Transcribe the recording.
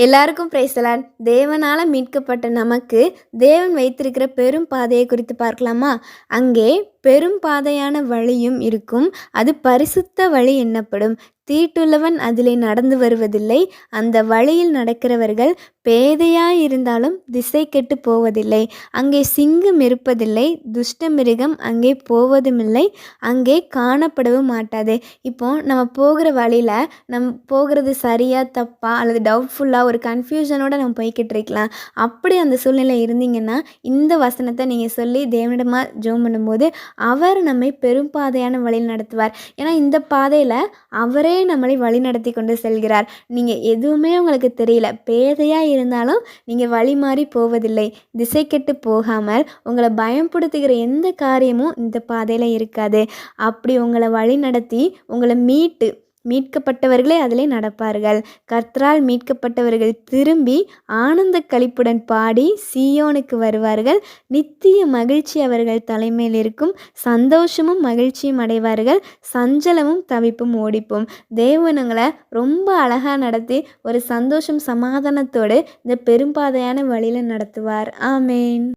எல்லாருக்கும் பிரைஸ் தேவனால் மீட்கப்பட்ட நமக்கு தேவன் வைத்திருக்கிற பெரும் பாதையை குறித்து பார்க்கலாமா? அங்கே பெரும் பாதையான வழியும் இருக்கும். அது பரிசுத்த வழி என்னப்படும். தீட்டுள்ளவன் அதிலே நடந்து வருவதில்லை. அந்த வழியில் நடக்கிறவர்கள் பேதையாயிருந்தாலும் திசை கெட்டு போவதில்லை. அங்கே சிங்கம் இருப்பதில்லை, துஷ்ட மிருகம் அங்கே போவதுமில்லை, அங்கே காணப்படவும் மாட்டாது. இப்போ நம்ம போகிற வழியில் நம்ம போகிறது சரியா தப்பா அல்லது டவுட்ஃபுல்லாக ஒரு கன்ஃபியூஷனோட நம்ம போய்கிட்டு இருக்கலாம். அப்படி அந்த சூழ்நிலை இருந்தீங்கன்னா இந்த வசனத்தை நீங்கள் சொல்லி தேவனிடமாக ஜெபம் பண்ணும்போது அவர் நம்மை பெரும் பாதையான வழியில் நடத்துவார். ஏன்னா இந்த பாதையில் அவரே நம்மளை வழி நடத்தி கொண்டு செல்கிறார். நீங்கள் எதுவுமே உங்களுக்கு தெரியல, பேதையாக இருந்தாலும் நீங்கள் வழி மாறி போவதில்லை. திசை கெட்டு போகாமல் உங்களை பயன்படுத்துகிற எந்த காரியமும் இந்த பாதையில் இருக்காது. அப்படி உங்களை வழி நடத்தி உங்களை மீட்கப்பட்டவர்களே அதிலே நடப்பார்கள். கர்த்தரால் மீட்கப்பட்டவர்கள் திரும்பி ஆனந்த களிப்புடன் பாடி சீயோனுக்கு வருவார்கள். நித்திய மகிழ்ச்சி அவர்கள் தலைமையில் இருக்கும். சந்தோஷமும் மகிழ்ச்சியும் அடைவார்கள். சஞ்சலமும் தவிப்பும் ஓடிப்போம். தேவனுங்களை ரொம்ப அழகாக நடத்தி ஒரு சந்தோஷம் சமாதானத்தோடு இந்த பெரும்பாதையான வழியில் நடத்துவார். ஆமேன்.